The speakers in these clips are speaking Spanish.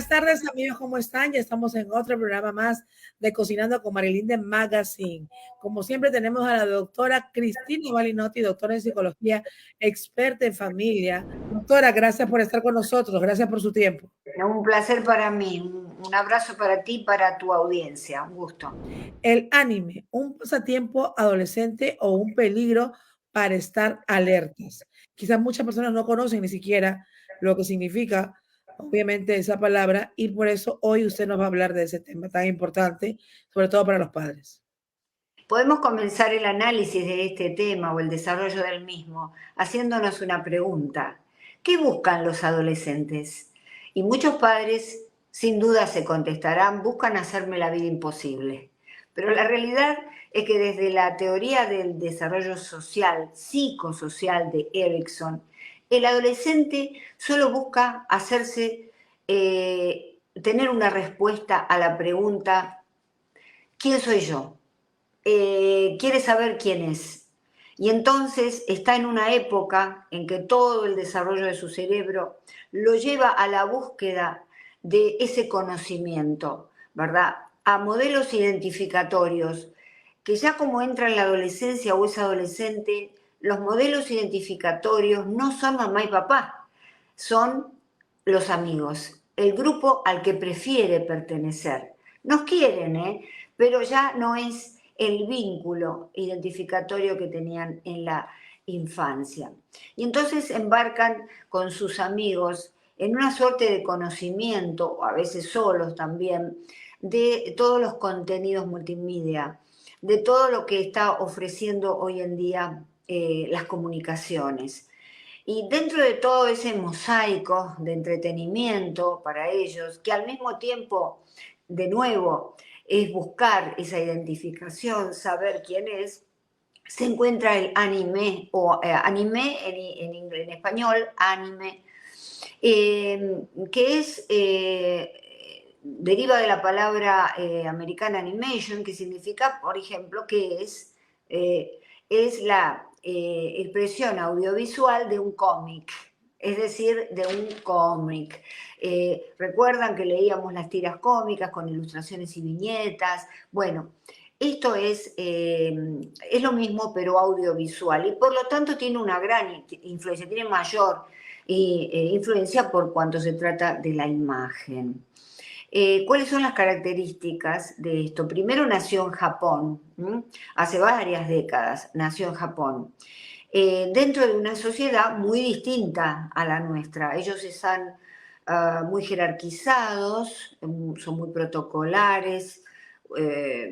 Buenas tardes, amigos, ¿cómo están? Ya estamos en otro programa más de Cocinando con Marilyn Magazine. Como siempre, tenemos a la doctora Cristina Balinotti, doctora en psicología, experta en familia. Doctora, gracias por estar con nosotros, gracias por su tiempo. Un placer para mí, un abrazo para ti y para tu audiencia, un gusto. El anime, un pasatiempo adolescente o un peligro para estar alertas. Quizás muchas personas no conocen ni siquiera lo que significa, obviamente, esa palabra, y por eso hoy usted nos va a hablar de ese tema tan importante, sobre todo para los padres. Podemos comenzar el análisis de este tema o el desarrollo del mismo haciéndonos una pregunta. ¿Qué buscan los adolescentes? Y muchos padres sin duda se contestarán, buscan hacerme la vida imposible. Pero la realidad es que desde la teoría del desarrollo social, psicosocial de Erickson, el adolescente solo busca tener una respuesta a la pregunta, ¿quién soy yo? Quiere saber quién es. Y entonces está en una época en que todo el desarrollo de su cerebro lo lleva a la búsqueda de ese conocimiento, ¿verdad? A modelos identificatorios, que ya como entra en la adolescencia o es adolescente, los modelos identificatorios no son mamá y papá, son los amigos, el grupo al que prefiere pertenecer. Nos quieren, pero ya no es el vínculo identificatorio que tenían en la infancia. Y entonces embarcan con sus amigos en una suerte de conocimiento, o a veces solos también, de todos los contenidos multimedia, de todo lo que está ofreciendo hoy en día las comunicaciones. Y dentro de todo ese mosaico de entretenimiento para ellos, que al mismo tiempo, de nuevo, es buscar esa identificación, saber quién es, se encuentra el anime, o anime en español, anime, que deriva de la palabra americana animation, que significa, por ejemplo, que es la expresión audiovisual de un cómic, es decir, de un cómic. Recuerdan que leíamos las tiras cómicas con ilustraciones y viñetas. Bueno, esto es lo mismo, pero audiovisual, y por lo tanto tiene una gran influencia, tiene mayor influencia por cuanto se trata de la imagen. ¿Cuáles son las características de esto? Primero, nació en Japón, hace varias décadas nació en Japón, dentro de una sociedad muy distinta a la nuestra. Ellos están muy jerarquizados, son muy protocolares,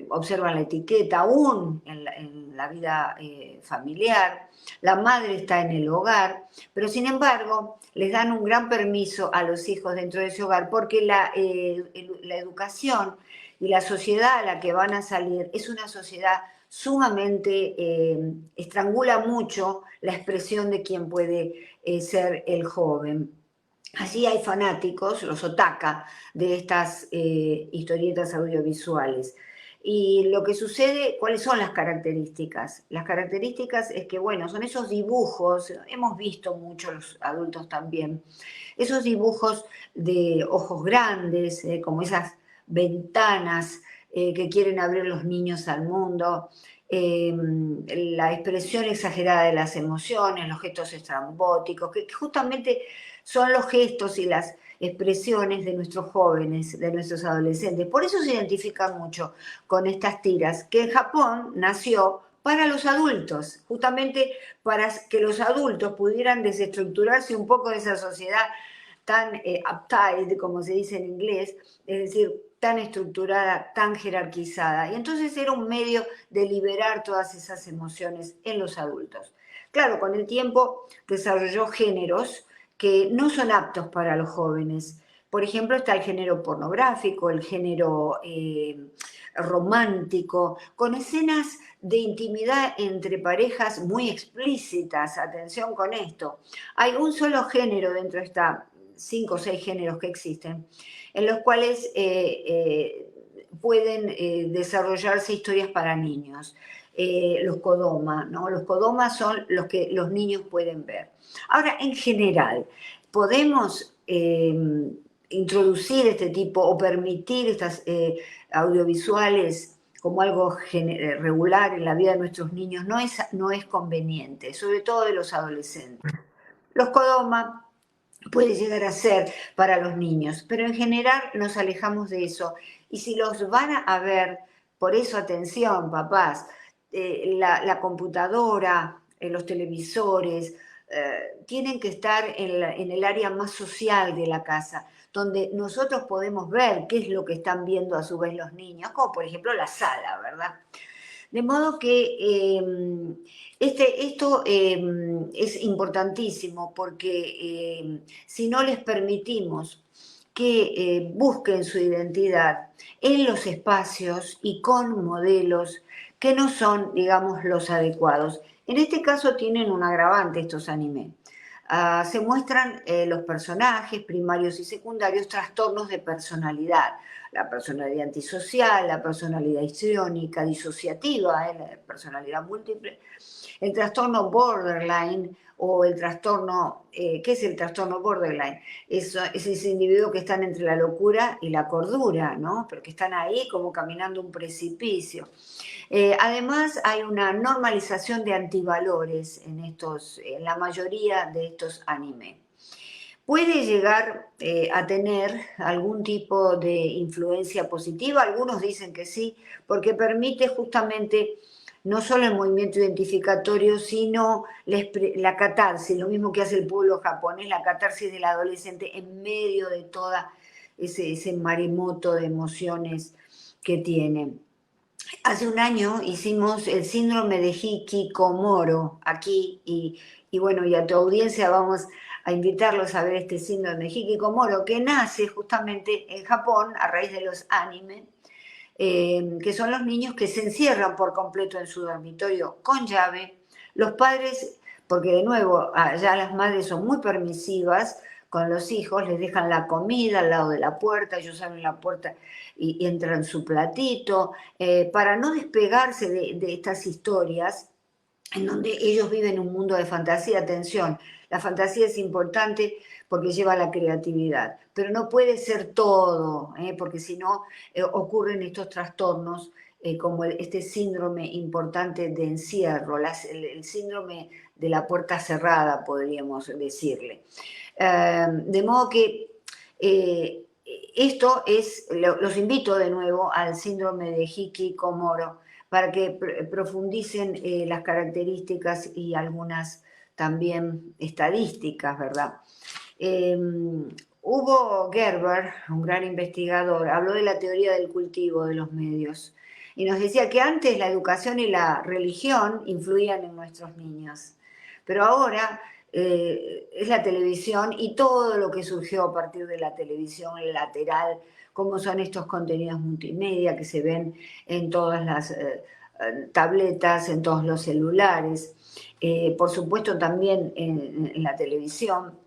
observan la etiqueta aún en la vida familiar, la madre está en el hogar, pero sin embargo les dan un gran permiso a los hijos dentro de ese hogar porque la educación y la sociedad a la que van a salir es una sociedad sumamente, estrangula mucho la expresión de quién puede ser el joven. Allí hay fanáticos, los otaka, de estas historietas audiovisuales. Y lo que sucede, ¿cuáles son las características? Las características es que, bueno, son esos dibujos, hemos visto mucho los adultos también, esos dibujos de ojos grandes, como esas ventanas que quieren abrir los niños al mundo, la expresión exagerada de las emociones, los gestos estrambóticos, que justamente son los gestos y las expresiones de nuestros jóvenes, de nuestros adolescentes. Por eso se identifican mucho con estas tiras, que en Japón nació para los adultos, justamente para que los adultos pudieran desestructurarse un poco de esa sociedad tan uptight, como se dice en inglés, es decir, tan estructurada, tan jerarquizada. Y entonces era un medio de liberar todas esas emociones en los adultos. Claro, con el tiempo desarrolló géneros que no son aptos para los jóvenes. Por ejemplo, está el género pornográfico, el género romántico, con escenas de intimidad entre parejas muy explícitas. Atención con esto. Hay un solo género dentro de estas 5 o 6 géneros que existen, en los cuales pueden desarrollarse historias para niños. Los kodama, ¿no? Los kodamas son los que los niños pueden ver. Ahora, en general, podemos introducir este tipo o permitir estas audiovisuales como algo regular en la vida de nuestros niños no es conveniente, sobre todo de los adolescentes. Los Kodama puede llegar a ser para los niños, pero en general nos alejamos de eso. Y si los van a ver, por eso atención, papás, la computadora, los televisores, tienen que estar en el área más social de la casa, donde nosotros podemos ver qué es lo que están viendo a su vez los niños, como por ejemplo la sala, ¿verdad? De modo que esto es importantísimo porque si no les permitimos que busquen su identidad en los espacios y con modelos que no son, digamos, los adecuados. En este caso tienen un agravante estos animes. Se muestran los personajes primarios y secundarios trastornos de personalidad, la personalidad antisocial, la personalidad histriónica, disociativa, la personalidad múltiple, el trastorno borderline o el trastorno, ¿qué es el trastorno borderline? Es ese individuo que están entre la locura y la cordura, ¿no? Pero que están ahí como caminando un precipicio. Además, hay una normalización de antivalores en la mayoría de estos animes. Puede llegar a tener algún tipo de influencia positiva, algunos dicen que sí, porque permite justamente no solo el movimiento identificatorio, sino la catarsis, lo mismo que hace el pueblo japonés, la catarsis del adolescente en medio de toda ese maremoto de emociones que tiene. Hace un año hicimos el síndrome de Hikikomoro aquí y bueno, y a tu audiencia vamos a invitarlos a ver este síndrome de Hikikomoro que nace justamente en Japón a raíz de los anime, que son los niños que se encierran por completo en su dormitorio con llave. Los padres, porque de nuevo ya las madres son muy permisivas con los hijos, les dejan la comida al lado de la puerta, ellos abren la puerta y entran su platito, para no despegarse de estas historias en donde ellos viven un mundo de fantasía. Atención, la fantasía es importante porque lleva a la creatividad, pero no puede ser todo, porque si no ocurren estos trastornos como este síndrome importante de encierro, el síndrome de la puerta cerrada, podríamos decirle. De modo que esto es, los invito de nuevo al síndrome de Hikikomoro para que profundicen las características y algunas también estadísticas, ¿verdad? Hugo Gerber, un gran investigador, habló de la teoría del cultivo de los medios y nos decía que antes la educación y la religión influían en nuestros niños, pero ahora es la televisión y todo lo que surgió a partir de la televisión, el lateral, como son estos contenidos multimedia que se ven en todas las tabletas, en todos los celulares, por supuesto también en la televisión.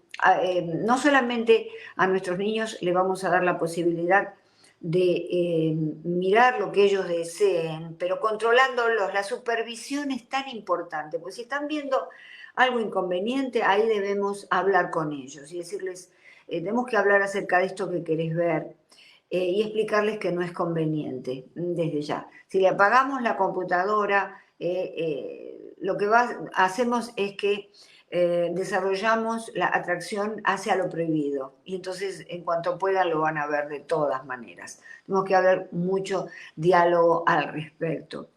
No solamente a nuestros niños le vamos a dar la posibilidad de mirar lo que ellos deseen, pero controlándolos, la supervisión es tan importante, pues si están viendo algo inconveniente, ahí debemos hablar con ellos y decirles, tenemos que hablar acerca de esto que querés ver y explicarles que no es conveniente desde ya. Si le apagamos la computadora, lo que hacemos es que desarrollamos la atracción hacia lo prohibido y entonces en cuanto puedan lo van a ver de todas maneras. Tenemos que haber mucho diálogo al respecto.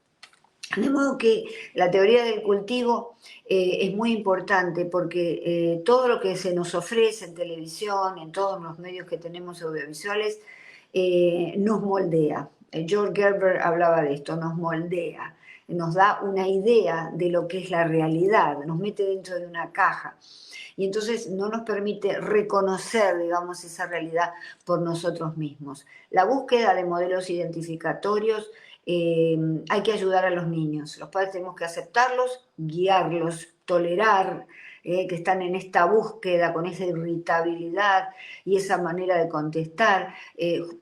De modo que la teoría del cultivo es muy importante porque todo lo que se nos ofrece en televisión, en todos los medios que tenemos audiovisuales, nos moldea. George Gerber hablaba de esto, nos moldea, nos da una idea de lo que es la realidad, nos mete dentro de una caja y entonces no nos permite reconocer, digamos, esa realidad por nosotros mismos. La búsqueda de modelos identificatorios, hay que ayudar a los niños. Los padres tenemos que aceptarlos, guiarlos, tolerar que están en esta búsqueda con esa irritabilidad y esa manera de contestar.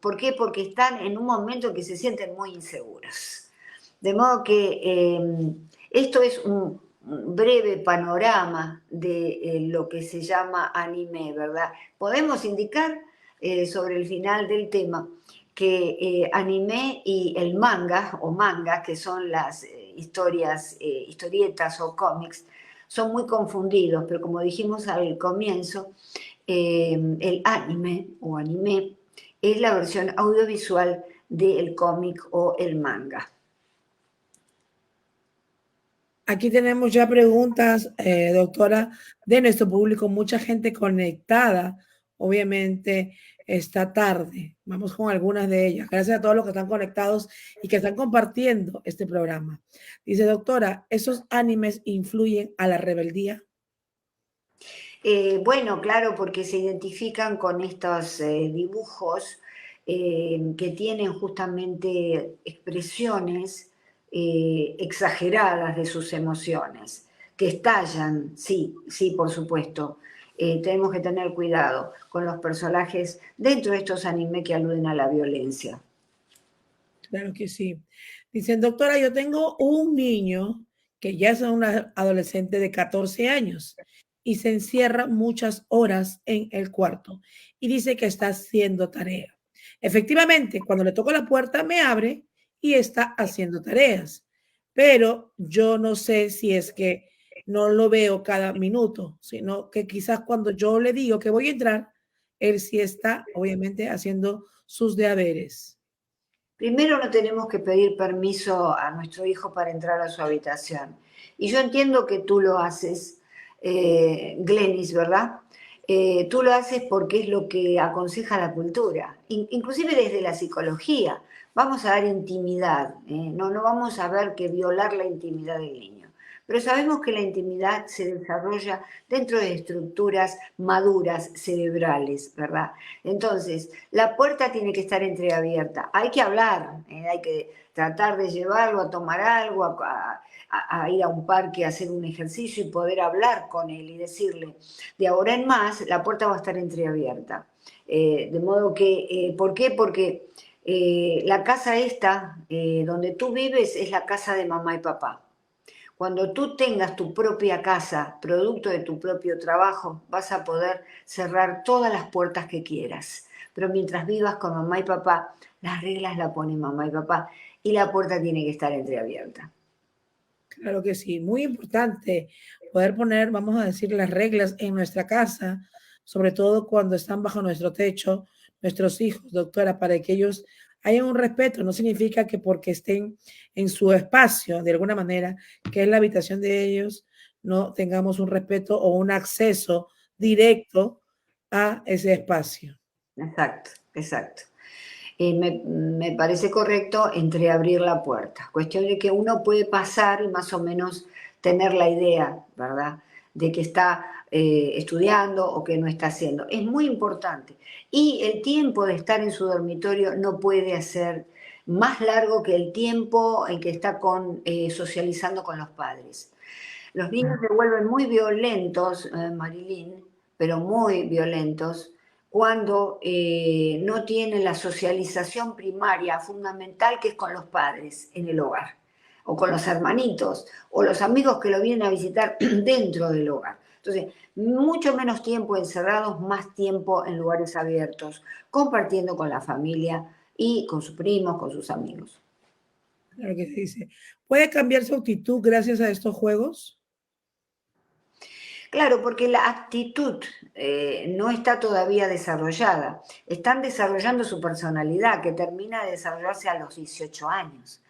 ¿Por qué? Porque están en un momento en que se sienten muy inseguros. De modo que esto es un breve panorama de lo que se llama anime, ¿verdad? Podemos indicar sobre el final del tema, que anime y el manga, o manga, que son las historietas o cómics, son muy confundidos, pero como dijimos al comienzo, el anime o anime es la versión audiovisual del cómic o el manga. Aquí tenemos ya preguntas, doctora, de nuestro público, mucha gente conectada, obviamente esta tarde. Vamos con algunas de ellas. Gracias a todos los que están conectados y que están compartiendo este programa. Dice, doctora, ¿esos animes influyen a la rebeldía? Bueno, claro, porque se identifican con estos dibujos que tienen justamente expresiones exageradas de sus emociones, que estallan, sí, sí, por supuesto. Tenemos que tener cuidado con los personajes dentro de estos animes que aluden a la violencia. Claro que sí. Dicen, doctora, yo tengo un niño que ya es una adolescente de 14 años y se encierra muchas horas en el cuarto y dice que está haciendo tarea. Efectivamente, cuando le toco la puerta me abre y está haciendo tareas, pero yo no sé si es que no lo veo cada minuto, sino que quizás cuando yo le digo que voy a entrar, él sí está obviamente haciendo sus deberes. Primero no tenemos que pedir permiso a nuestro hijo para entrar a su habitación. Y yo entiendo que tú lo haces, Glenis, ¿verdad? Tú lo haces porque es lo que aconseja la cultura, inclusive desde la psicología. Vamos a dar intimidad, no vamos a ver que violar la intimidad del niño. Pero sabemos que la intimidad se desarrolla dentro de estructuras maduras, cerebrales, ¿verdad? Entonces, la puerta tiene que estar entreabierta. Hay que hablar, hay que tratar de llevarlo a tomar algo, a ir a un parque a hacer un ejercicio y poder hablar con él y decirle, de ahora en más, la puerta va a estar entreabierta. De modo que, ¿por qué? Porque la casa esta, donde tú vives, es la casa de mamá y papá. Cuando tú tengas tu propia casa, producto de tu propio trabajo, vas a poder cerrar todas las puertas que quieras. Pero mientras vivas con mamá y papá, las reglas las ponen mamá y papá y la puerta tiene que estar entreabierta. Claro que sí, muy importante poder poner, vamos a decir, las reglas en nuestra casa, sobre todo cuando están bajo nuestro techo, nuestros hijos, doctora, para que ellos hayan un respeto. No significa que porque estén en su espacio, de alguna manera, que es la habitación de ellos, no tengamos un respeto o un acceso directo a ese espacio. Exacto, exacto. Me parece correcto entreabrir la puerta. Cuestión de que uno puede pasar y más o menos tener la idea, ¿verdad? De que está estudiando o que no está haciendo. Es muy importante. Y el tiempo de estar en su dormitorio no puede ser más largo que el tiempo en que está socializando con los padres. Los niños se vuelven muy violentos, Marilyn, pero muy violentos, cuando no tienen la socialización primaria fundamental que es con los padres en el hogar, o con los hermanitos, o los amigos que lo vienen a visitar dentro del hogar. Entonces, mucho menos tiempo encerrados, más tiempo en lugares abiertos, compartiendo con la familia y con sus primos, con sus amigos. Claro que se dice. ¿Puede cambiar su actitud gracias a estos juegos? Claro, porque la actitud no está todavía desarrollada. Están desarrollando su personalidad, que termina de desarrollarse a los 18 años.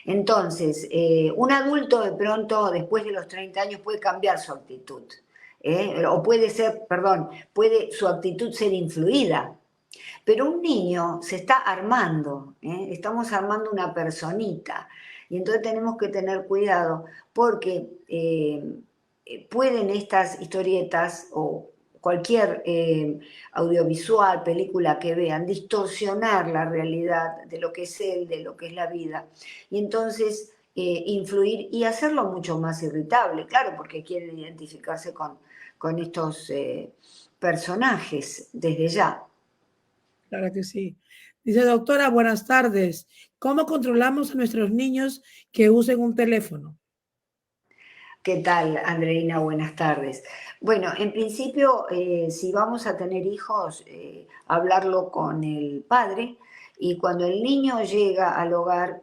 Entonces, un adulto de pronto, después de los 30 años, puede cambiar su actitud. O puede ser, perdón, puede su actitud ser influida. Pero un niño se está armando, estamos armando una personita. Y entonces tenemos que tener cuidado porque pueden estas historietas o cualquier audiovisual, película que vean, distorsionar la realidad de lo que es él, de lo que es la vida. Y entonces influir y hacerlo mucho más irritable, claro, porque quieren identificarse con estos personajes desde ya. Claro que sí. Dice, doctora, buenas tardes. ¿Cómo controlamos a nuestros niños que usen un teléfono? ¿Qué tal, Andreina? Buenas tardes. Bueno, en principio, si vamos a tener hijos, hablarlo con el padre y cuando el niño llega al hogar,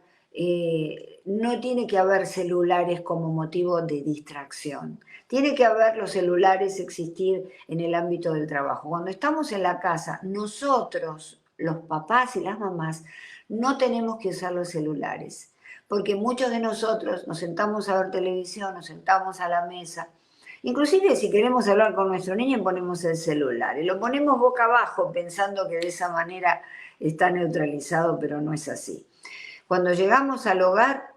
no tiene que haber celulares como motivo de distracción. Tiene que haber los celulares existir en el ámbito del trabajo. Cuando estamos en la casa, nosotros, los papás y las mamás, no tenemos que usar los celulares porque muchos de nosotros nos sentamos a ver televisión, nos sentamos a la mesa, inclusive si queremos hablar con nuestro niño ponemos el celular y lo ponemos boca abajo pensando que de esa manera está neutralizado, pero no es así. Cuando llegamos al hogar,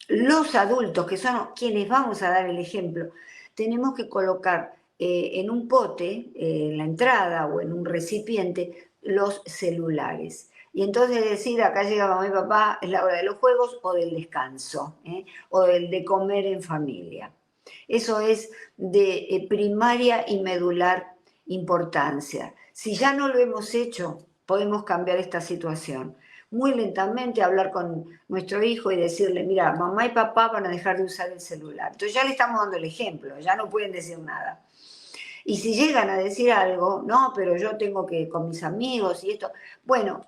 los adultos, que son quienes vamos a dar el ejemplo, tenemos que colocar en un pote, en la entrada o en un recipiente, los celulares. Y entonces decir, acá llega mamá y papá, es la hora de los juegos o del descanso, o del de comer en familia. Eso es de primaria y medular importancia. Si ya no lo hemos hecho, podemos cambiar esta situación. Muy lentamente hablar con nuestro hijo y decirle, mira, mamá y papá van a dejar de usar el celular. Entonces ya le estamos dando el ejemplo, ya no pueden decir nada. Y si llegan a decir algo, no, pero yo tengo que con mis amigos y esto, bueno,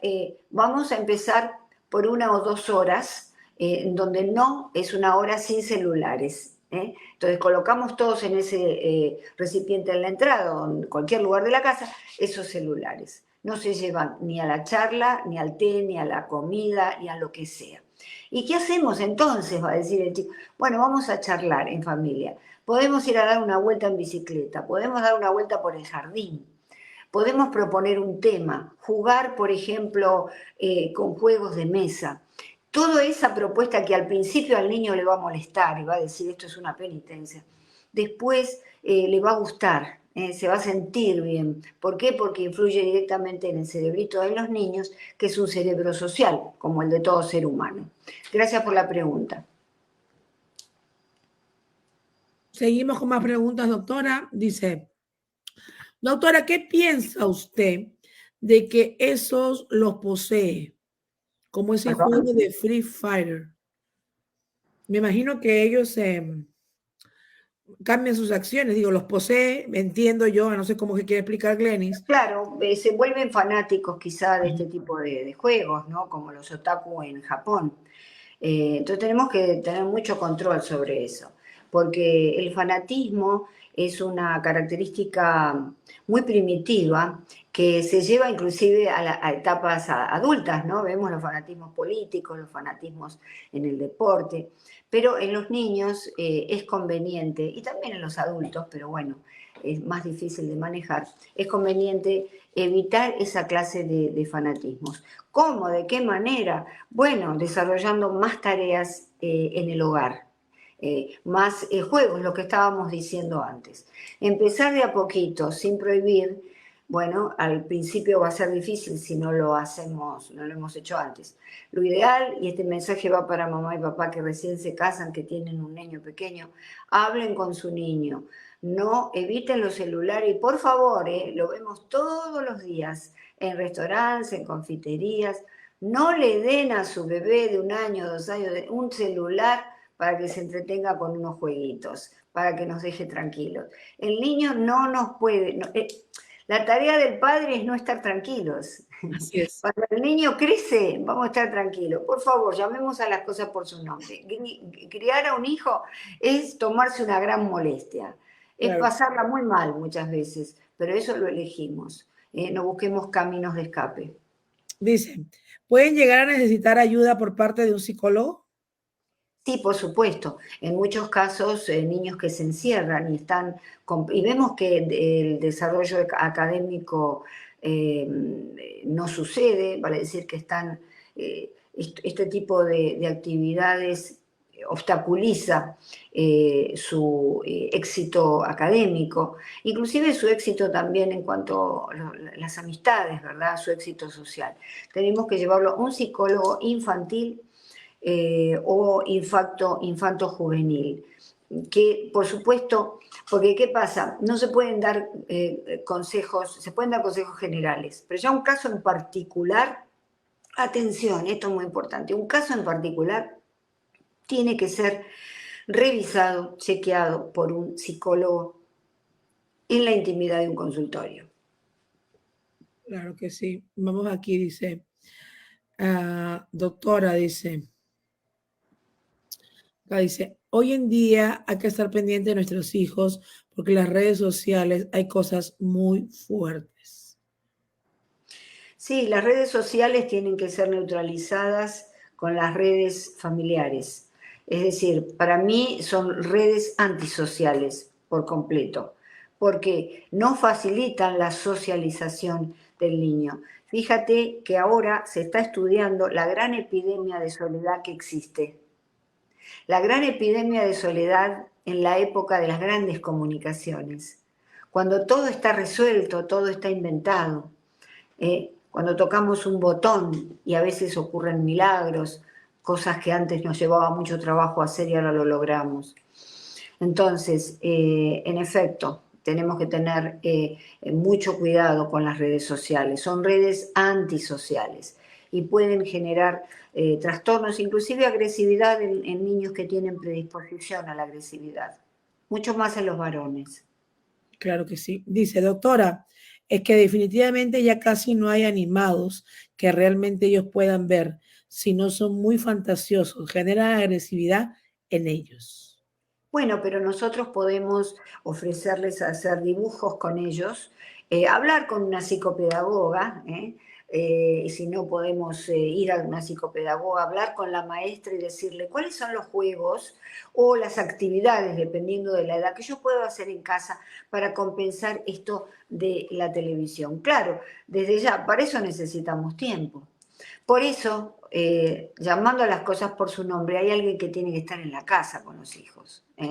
vamos a empezar por 1 o 2 horas, en donde no es una hora sin celulares. Entonces colocamos todos en ese recipiente en la entrada o en cualquier lugar de la casa esos celulares. No se llevan ni a la charla, ni al té, ni a la comida, ni a lo que sea. ¿Y qué hacemos entonces? Va a decir el chico. Bueno, vamos a charlar en familia. Podemos ir a dar una vuelta en bicicleta, podemos dar una vuelta por el jardín, podemos proponer un tema, jugar, por ejemplo, con juegos de mesa. Toda esa propuesta que al principio al niño le va a molestar y va a decir esto es una penitencia, después le va a gustar, se va a sentir bien. ¿Por qué? Porque influye directamente en el cerebrito de los niños, que es un cerebro social, como el de todo ser humano. Gracias por la pregunta. Seguimos con más preguntas, doctora. Dice, doctora, ¿qué piensa usted de que esos los posee? Como ese ¿Perdón? juego de Free Fire. Me imagino que ellos cambian sus acciones. Digo, los posee, entiendo yo, no sé cómo que quiere explicar Glenis. Claro, se vuelven fanáticos quizá de este tipo de juegos, ¿no? Como los otaku en Japón. Entonces tenemos que tener mucho control sobre eso, porque el fanatismo es una característica muy primitiva que se lleva inclusive a etapas adultas, ¿no? Vemos los fanatismos políticos, los fanatismos en el deporte, pero en los niños es conveniente, y también en los adultos, pero bueno, es más difícil de manejar, es conveniente evitar esa clase de fanatismos. ¿Cómo? ¿De qué manera? Bueno, desarrollando más tareas en el hogar, más juegos, lo que estábamos diciendo antes. Empezar de a poquito, sin prohibir, bueno, al principio va a ser difícil si no lo hacemos, no lo hemos hecho antes. Lo ideal, y este mensaje va para mamá y papá que recién se casan, que tienen un niño pequeño, hablen con su niño, no eviten los celulares y por favor, lo vemos todos los días en restaurantes, en confiterías, no le den a su bebé de 1 año, 2 años, un celular para que se entretenga con unos jueguitos, para que nos deje tranquilos. El niño no nos puede... No, la tarea del padre es no estar tranquilos. Así es. Cuando el niño crece, vamos a estar tranquilos. Por favor, llamemos a las cosas por su nombre. Criar a un hijo es tomarse una gran molestia. Es Claro. pasarla muy mal muchas veces, pero eso lo elegimos. No busquemos caminos de escape. Dice, ¿pueden llegar a necesitar ayuda por parte de un psicólogo? Sí, por supuesto. En muchos casos, niños que se encierran y están... y vemos que el desarrollo académico no sucede, vale decir que están... este tipo de actividades obstaculiza su éxito académico, inclusive su éxito también en cuanto a las amistades, ¿verdad? Su éxito social. Tenemos que llevarlo a un psicólogo infantil o infanto juvenil. Que por supuesto, porque ¿qué pasa? No se pueden dar consejos, se pueden dar consejos generales, pero ya un caso en particular, atención, esto es muy importante, un caso en particular tiene que ser revisado, chequeado por un psicólogo en la intimidad de un consultorio. Claro que sí. Vamos aquí, dice, doctora, dice, hoy en día hay que estar pendiente de nuestros hijos porque en las redes sociales hay cosas muy fuertes. Sí, las redes sociales tienen que ser neutralizadas con las redes familiares. Es decir, para mí son redes antisociales por completo, porque no facilitan la socialización del niño. Fíjate que ahora se está estudiando la gran epidemia de soledad que existe. La gran epidemia de soledad en la época de las grandes comunicaciones, cuando todo está resuelto, todo está inventado. Cuando tocamos un botón y a veces ocurren milagros, cosas que antes nos llevaba mucho trabajo hacer y ahora lo logramos. Entonces, en efecto, tenemos que tener mucho cuidado con las redes sociales. Son redes antisociales y pueden generar trastornos, inclusive agresividad en niños que tienen predisposición a la agresividad, mucho más en los varones. Claro que sí. Dice, doctora, es que definitivamente ya casi no hay animados que realmente ellos puedan ver, si no son muy fantasiosos, generan agresividad en ellos. Bueno, pero nosotros podemos ofrecerles hacer dibujos con ellos, hablar con una psicopedagoga, si no podemos ir a una psicopedagoga, hablar con la maestra y decirle cuáles son los juegos o las actividades, dependiendo de la edad, que yo puedo hacer en casa para compensar esto de la televisión. Claro, desde ya, para eso necesitamos tiempo. Por eso, llamando a las cosas por su nombre, hay alguien que tiene que estar en la casa con los hijos. Y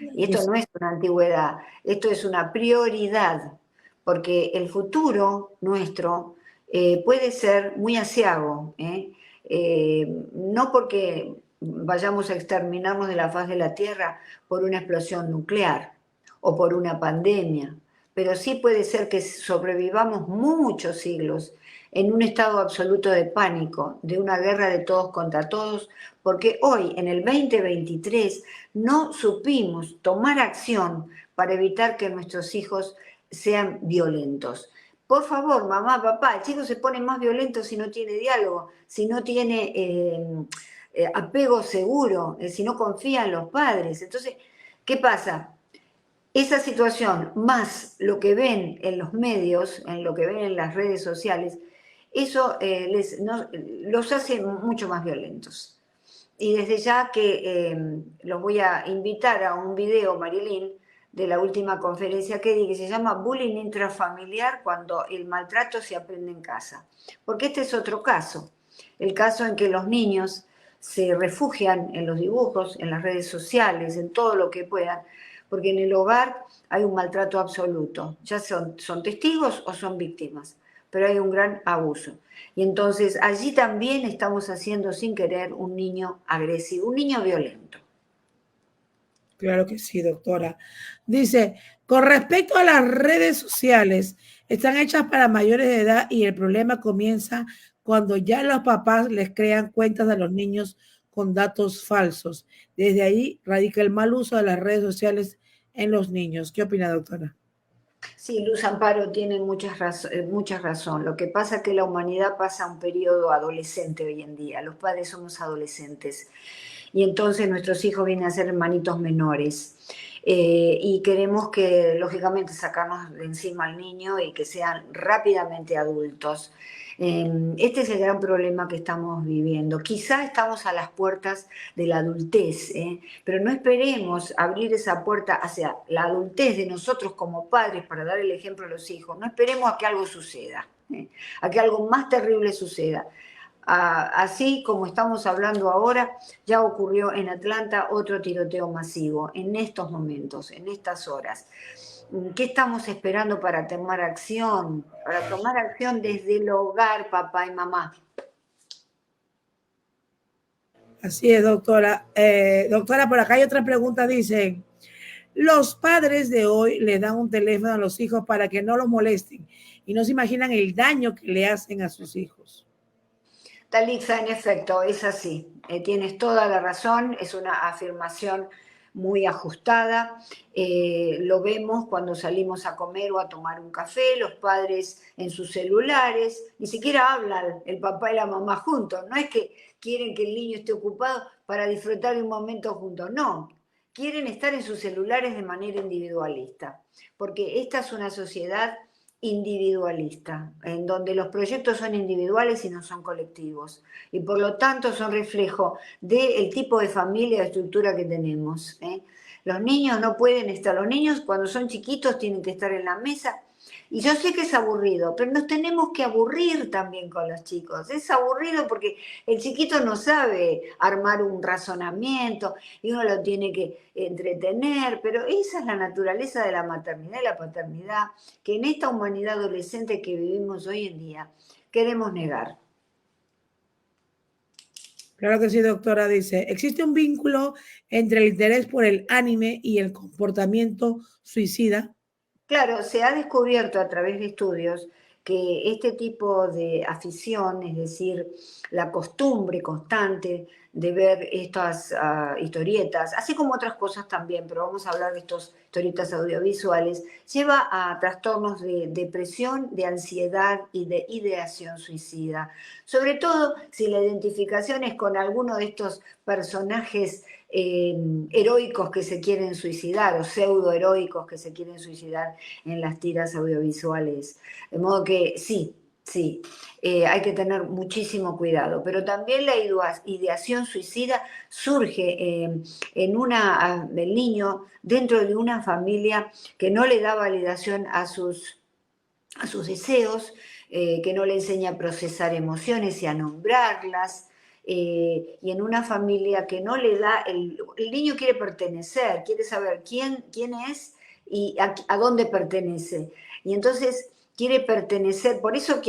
Claro que esto sí. no es una antigüedad, esto es una prioridad, porque el futuro nuestro puede ser muy aciago, no porque vayamos a exterminarnos de la faz de la Tierra por una explosión nuclear o por una pandemia, pero sí puede ser que sobrevivamos muchos siglos en un estado absoluto de pánico, de una guerra de todos contra todos, porque hoy, en el 2023, no supimos tomar acción para evitar que nuestros hijos sean violentos. Por favor, mamá, papá, el chico se pone más violento si no tiene diálogo, si no tiene apego seguro, si no confía en los padres. Entonces, ¿qué pasa? Esa situación, más lo que ven en los medios, en lo que ven en las redes sociales, eso los hace mucho más violentos. Y desde ya que los voy a invitar a un video, Marilyn, de la última conferencia que di, que se llama Bullying intrafamiliar cuando el maltrato se aprende en casa. Porque este es otro caso, el caso en que los niños se refugian en los dibujos, en las redes sociales, en todo lo que puedan, porque en el hogar hay un maltrato absoluto, ya son testigos o son víctimas, pero hay un gran abuso. Y entonces allí también estamos haciendo sin querer un niño agresivo, un niño violento. Claro que sí, doctora. Dice, con respecto a las redes sociales, están hechas para mayores de edad y el problema comienza cuando ya los papás les crean cuentas a los niños con datos falsos. Desde ahí radica el mal uso de las redes sociales en los niños. ¿Qué opina, doctora? Sí, Luz Amparo tiene mucha razón. Lo que pasa es que la humanidad pasa un periodo adolescente hoy en día. Los padres somos adolescentes y entonces nuestros hijos vienen a ser hermanitos menores. Y queremos que, lógicamente, sacarnos de encima al niño y que sean rápidamente adultos. Este es el gran problema que estamos viviendo. Quizá estamos a las puertas de la adultez, pero no esperemos abrir esa puerta hacia la adultez de nosotros como padres para dar el ejemplo a los hijos. No esperemos a que algo suceda, a que algo más terrible suceda. Así como estamos hablando ahora, ya ocurrió en Atlanta otro tiroteo masivo en estos momentos, en estas horas. ¿Qué estamos esperando para tomar acción? Para tomar acción desde el hogar, papá y mamá. Así es, doctora. Doctora, por acá hay otra pregunta. Dicen, los padres de hoy le dan un teléfono a los hijos para que no los molesten y no se imaginan el daño que le hacen a sus hijos. Talitza, en efecto, es así. Tienes toda la razón, es una afirmación muy ajustada. Lo vemos cuando salimos a comer o a tomar un café, los padres en sus celulares, ni siquiera hablan el papá y la mamá juntos. No es que quieren que el niño esté ocupado para disfrutar de un momento juntos, no. Quieren estar en sus celulares de manera individualista, porque esta es una sociedad individualista, en donde los proyectos son individuales y no son colectivos, y por lo tanto son reflejo del tipo de familia o estructura que tenemos. Los niños no pueden estar, los niños cuando son chiquitos tienen que estar en la mesa, y yo sé que es aburrido, pero nos tenemos que aburrir también con los chicos. Es aburrido porque el chiquito no sabe armar un razonamiento y uno lo tiene que entretener, pero esa es la naturaleza de la maternidad y la paternidad que en esta humanidad adolescente que vivimos hoy en día queremos negar. Claro que sí, doctora. Dice, ¿existe un vínculo entre el interés por el anime y el comportamiento suicida? Claro, se ha descubierto a través de estudios que este tipo de afición, es decir, la costumbre constante de ver estas historietas, así como otras cosas también, pero vamos a hablar de estas historietas audiovisuales, lleva a trastornos de depresión, de ansiedad y de ideación suicida. Sobre todo si la identificación es con alguno de estos personajes heroicos que se quieren suicidar o pseudo heroicos que se quieren suicidar en las tiras audiovisuales. De modo que sí, sí, hay que tener muchísimo cuidado, pero también la ideación suicida surge del niño dentro de una familia que no le da validación a sus deseos, que no le enseña a procesar emociones y a nombrarlas, y en una familia que no le da, el niño quiere pertenecer, quiere saber quién es y a dónde pertenece. Y entonces quiere pertenecer, por eso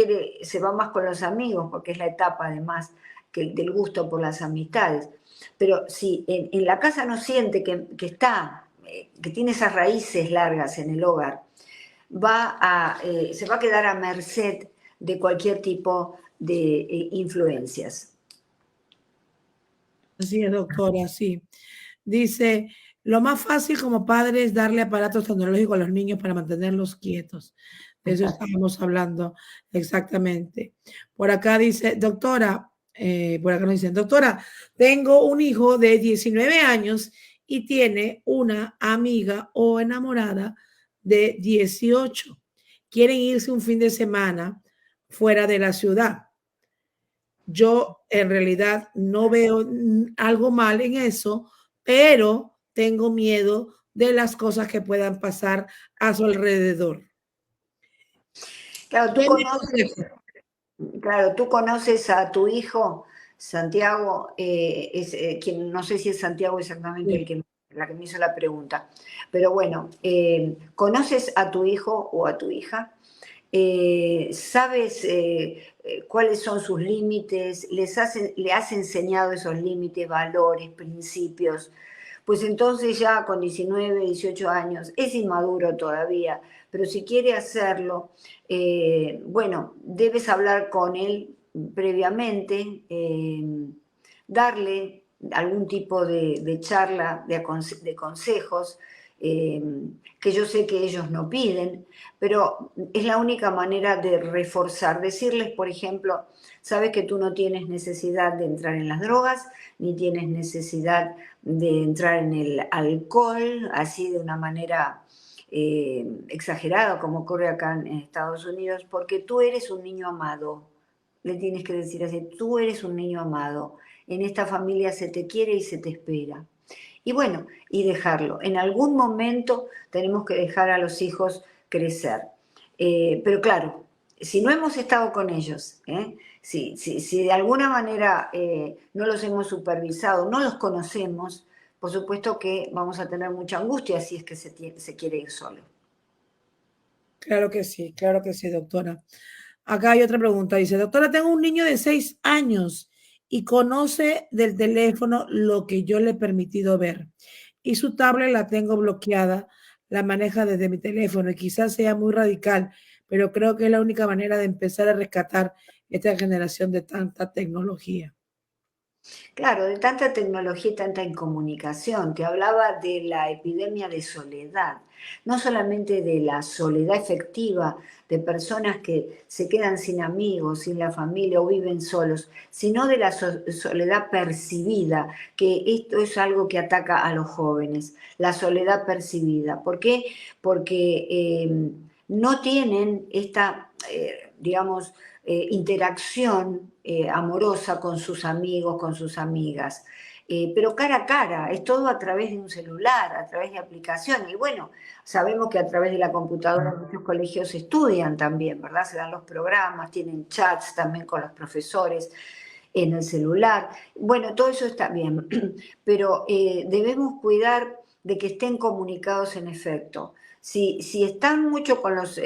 se va más con los amigos, porque es la etapa además del gusto por las amistades. Pero si en la casa no siente que tiene esas raíces largas en el hogar, se va a quedar a merced de cualquier tipo de influencias. Así es, doctora, sí. Dice, lo más fácil como padre es darle aparatos tecnológicos a los niños para mantenerlos quietos. De eso estábamos hablando exactamente. Por acá dice, doctora, por acá nos dicen, doctora, tengo un hijo de 19 años y tiene una amiga o enamorada de 18. Quieren irse un fin de semana fuera de la ciudad. Yo en realidad no veo algo mal en eso, pero tengo miedo de las cosas que puedan pasar a su alrededor. Claro, ¿Qué me aconseja? claro, tú conoces a tu hijo, Santiago, quien no sé si es Santiago exactamente Sí. la que me hizo la pregunta, pero bueno, ¿conoces a tu hijo o a tu hija? ¿Sabes cuáles son sus límites? ¿Le has enseñado esos límites, valores, principios? Pues entonces ya con 19, 18 años es inmaduro todavía, pero si quiere hacerlo, bueno, debes hablar con él previamente, darle algún tipo de charla, de consejos, eh, que yo sé que ellos no piden, pero es la única manera de reforzar, decirles, por ejemplo, sabes que tú no tienes necesidad de entrar en las drogas, ni tienes necesidad de entrar en el alcohol, así de una manera exagerada, como ocurre acá en Estados Unidos, porque tú eres un niño amado. Le tienes que decir así, tú eres un niño amado. En esta familia se te quiere y se te espera. Y bueno, y dejarlo. En algún momento tenemos que dejar a los hijos crecer. Pero claro, si no hemos estado con ellos, si de alguna manera no los hemos supervisado, no los conocemos, por supuesto que vamos a tener mucha angustia si es que se quiere ir solo. Claro que sí, doctora. Acá hay otra pregunta. Dice, doctora, tengo un niño de 6 años y conoce del teléfono lo que yo le he permitido ver. Y su tablet la tengo bloqueada, la maneja desde mi teléfono y quizás sea muy radical, pero creo que es la única manera de empezar a rescatar esta generación de tanta tecnología. Claro, de tanta tecnología y tanta incomunicación. Te hablaba de la epidemia de soledad, no solamente de la soledad efectiva de personas que se quedan sin amigos, sin la familia o viven solos, sino de la soledad percibida, que esto es algo que ataca a los jóvenes, la soledad percibida. ¿Por qué? Porque no tienen esta, digamos, interacción amorosa con sus amigos, con sus amigas. Pero cara a cara, es todo a través de un celular, a través de aplicaciones. Y bueno, sabemos que a través de la computadora muchos colegios estudian también, ¿verdad? Se dan los programas, tienen chats también con los profesores en el celular. Bueno, todo eso está bien, pero debemos cuidar de que estén comunicados en efecto. Si están mucho con los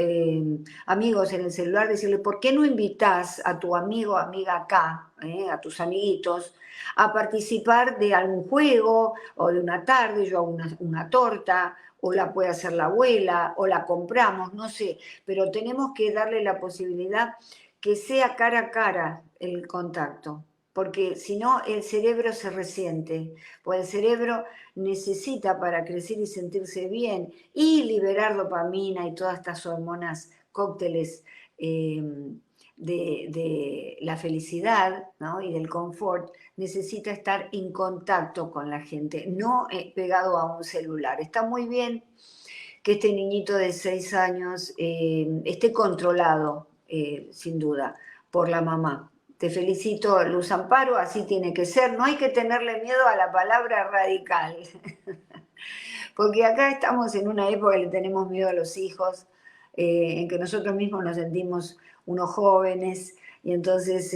amigos en el celular, decirle, ¿por qué no invitas a tu amigo o amiga acá, a tus amiguitos, a participar de algún juego o de una tarde, yo hago una torta, o la puede hacer la abuela, o la compramos, no sé, pero tenemos que darle la posibilidad que sea cara a cara el contacto, porque si no el cerebro se resiente, pues el cerebro necesita para crecer y sentirse bien y liberar dopamina y todas estas hormonas, cócteles eh, de la felicidad, ¿no? Y del confort, necesita estar en contacto con la gente, no pegado a un celular. Está muy bien que este niñito de 6 años esté controlado, sin duda, por la mamá. Te felicito, Luz Amparo, así tiene que ser. No hay que tenerle miedo a la palabra radical, porque acá estamos en una época que le tenemos miedo a los hijos, en que nosotros mismos nos sentimos unos jóvenes y entonces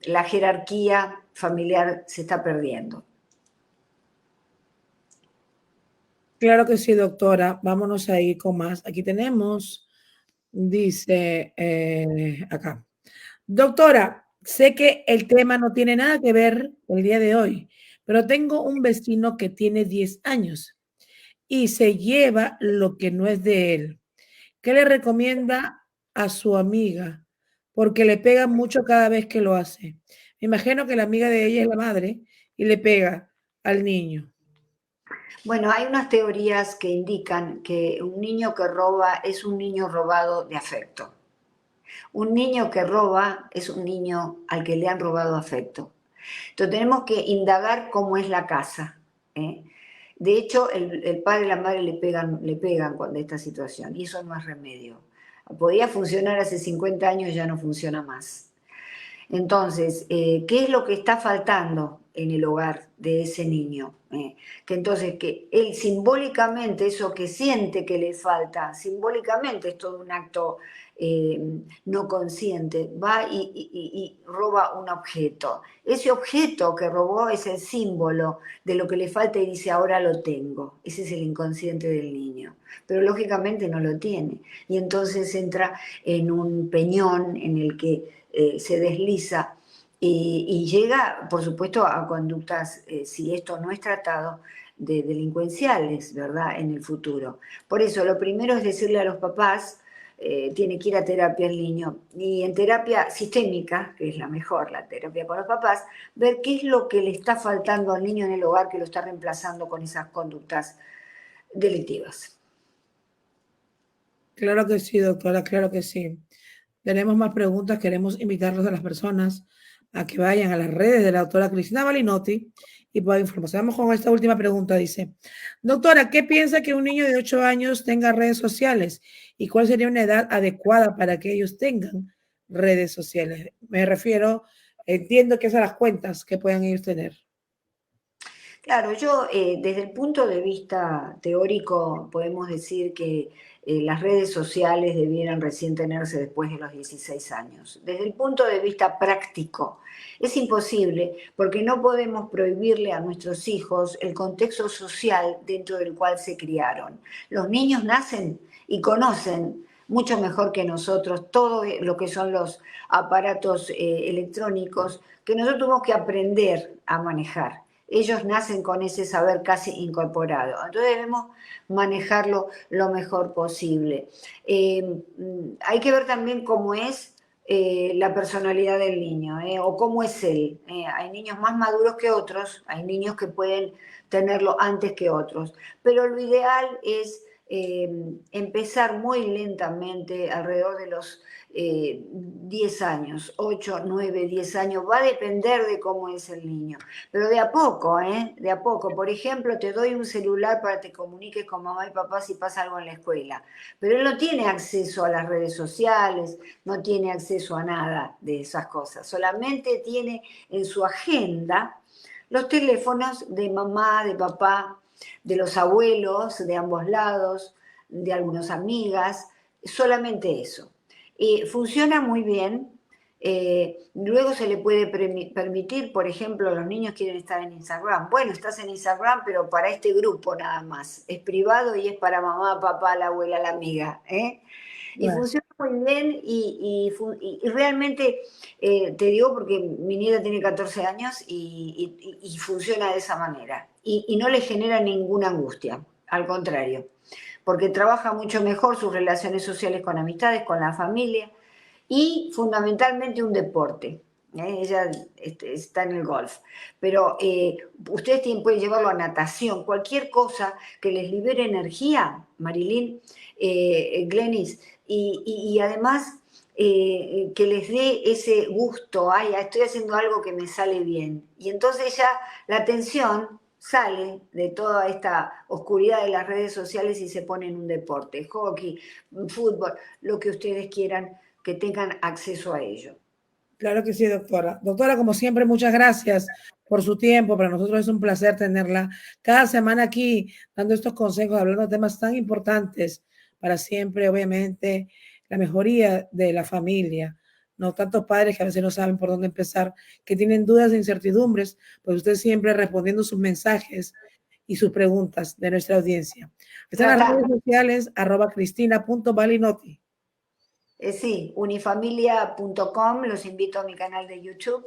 la jerarquía familiar se está perdiendo. Claro que sí, doctora. Vámonos a ir con más. Aquí tenemos, dice acá. Doctora, sé que el tema no tiene nada que ver el día de hoy, pero tengo un vecino que tiene 10 años y se lleva lo que no es de él. ¿Qué le recomienda a su amiga? Porque le pega mucho cada vez que lo hace. Me imagino que la amiga de ella es la madre y le pega al niño. Bueno, hay unas teorías que indican que un niño que roba es un niño robado de afecto. Un niño que roba es un niño al que le han robado afecto. Entonces tenemos que indagar cómo es la casa. ¿Eh? De hecho, el padre y la madre le pegan de esta situación y eso no es remedio. Podía funcionar hace 50 años, ya no funciona más. Entonces, ¿qué es lo que está faltando en el hogar de ese niño? Que entonces, que él simbólicamente, eso que siente que le falta, simbólicamente es todo un acto eh, no consciente, va y roba un objeto. Ese objeto que robó es el símbolo de lo que le falta y dice, ahora lo tengo. Ese es el inconsciente del niño. Pero lógicamente no lo tiene. Y entonces entra en un peñón en el que se desliza y llega, por supuesto, a conductas, si esto no es tratado, de delincuenciales, ¿verdad?, en el futuro. Por eso, lo primero es decirle a los papás, tiene que ir a terapia el niño, y en terapia sistémica, que es la mejor, la terapia con los papás, ver qué es lo que le está faltando al niño en el hogar que lo está reemplazando con esas conductas delictivas. Claro que sí, doctora, claro que sí. Tenemos más preguntas. Queremos invitarlos a las personas a que vayan a las redes de la doctora Cristina Balinotti y puedan informarse. Vamos con esta última pregunta. Dice, doctora, ¿qué piensa que un niño de 8 años tenga redes sociales? ¿Y cuál sería una edad adecuada para que ellos tengan redes sociales? Me refiero, entiendo que es a las cuentas que puedan ellos tener. Claro, yo desde el punto de vista teórico podemos decir que las redes sociales debieran recién tenerse después de los 16 años. Desde el punto de vista práctico, es imposible porque no podemos prohibirle a nuestros hijos el contexto social dentro del cual se criaron. Los niños nacen y conocen mucho mejor que nosotros todo lo que son los aparatos electrónicos que nosotros tuvimos que aprender a manejar. Ellos nacen con ese saber casi incorporado. Entonces debemos manejarlo lo mejor posible. Hay que ver también cómo es la personalidad del niño, o cómo es él. Hay niños más maduros que otros, hay niños que pueden tenerlo antes que otros, pero lo ideal es empezar muy lentamente, alrededor de los 10 años, 8, 9, 10 años, va a depender de cómo es el niño, pero de a poco, de a poco. Por ejemplo, te doy un celular para que te comuniques con mamá y papá si pasa algo en la escuela, pero él no tiene acceso a las redes sociales, no tiene acceso a nada de esas cosas, solamente tiene en su agenda los teléfonos de mamá, de papá, de los abuelos, de ambos lados, de algunas amigas, solamente eso. Funciona muy bien. Luego se le puede permitir, por ejemplo, los niños quieren estar en Instagram. Bueno, estás en Instagram, pero para este grupo nada más. Es privado y es para mamá, papá, la abuela, la amiga. Y Claro. funciona muy bien y realmente te digo porque mi nieta tiene 14 años y funciona de esa manera. Y no le genera ninguna angustia, al contrario, porque trabaja mucho mejor sus relaciones sociales con amistades, con la familia y fundamentalmente un deporte. Ella está en el golf, pero ustedes pueden llevarlo a natación, cualquier cosa que les libere energía, Marilyn, Glenis, y además que les dé ese gusto, ay, estoy haciendo algo que me sale bien. Y entonces ya la atención sale de toda esta oscuridad de las redes sociales y se pone en un deporte, hockey, fútbol, lo que ustedes quieran, que tengan acceso a ello. Claro que sí, doctora. Doctora, como siempre, muchas gracias por su tiempo. Para nosotros es un placer tenerla cada semana aquí dando estos consejos, hablando de temas tan importantes para siempre, obviamente, la mejoría de la familia. No tantos padres que a veces no saben por dónde empezar, que tienen dudas e incertidumbres, pues usted siempre respondiendo sus mensajes y sus preguntas de nuestra audiencia. Están las Trata, redes sociales, @cristina.balinotti. sí, unifamilia.com, los invito a mi canal de YouTube.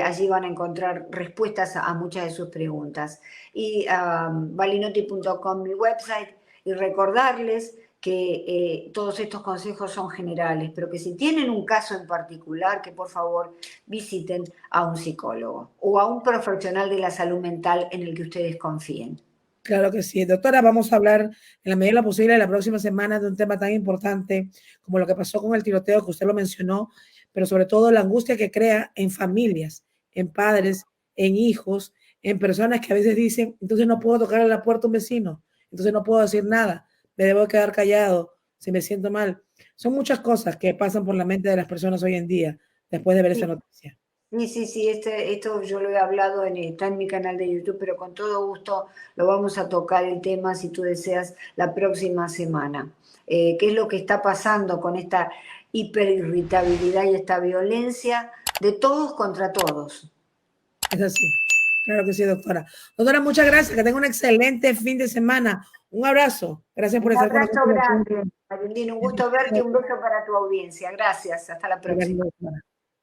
Allí van a encontrar respuestas a muchas de sus preguntas. Y balinotti.com, mi website, y recordarles que todos estos consejos son generales, pero que si tienen un caso en particular, que por favor visiten a un psicólogo o a un profesional de la salud mental en el que ustedes confíen. Claro que sí. Doctora, vamos a hablar en la medida de lo posible la próxima semana de un tema tan importante como lo que pasó con el tiroteo, que usted lo mencionó, pero sobre todo la angustia que crea en familias, en padres, en hijos, en personas que a veces dicen, entonces no puedo tocar a la puerta a un vecino, entonces no puedo decir nada, me debo quedar callado si me siento mal. Son muchas cosas que pasan por la mente de las personas hoy en día después de ver esta Sí, noticia. sí, sí, sí, esto yo lo he hablado, está en mi canal de YouTube, pero con todo gusto lo vamos a tocar el tema, si tú deseas, la próxima semana. ¿Qué es lo que está pasando con esta hiperirritabilidad y esta violencia de todos contra todos? Es así. Claro que sí, doctora. Doctora, muchas gracias. Que tenga un excelente fin de semana. Un abrazo. Gracias por Un estar con abrazo nosotros aquí. grande, Marilyn, un gusto verte, un beso para tu audiencia. Gracias, hasta la próxima.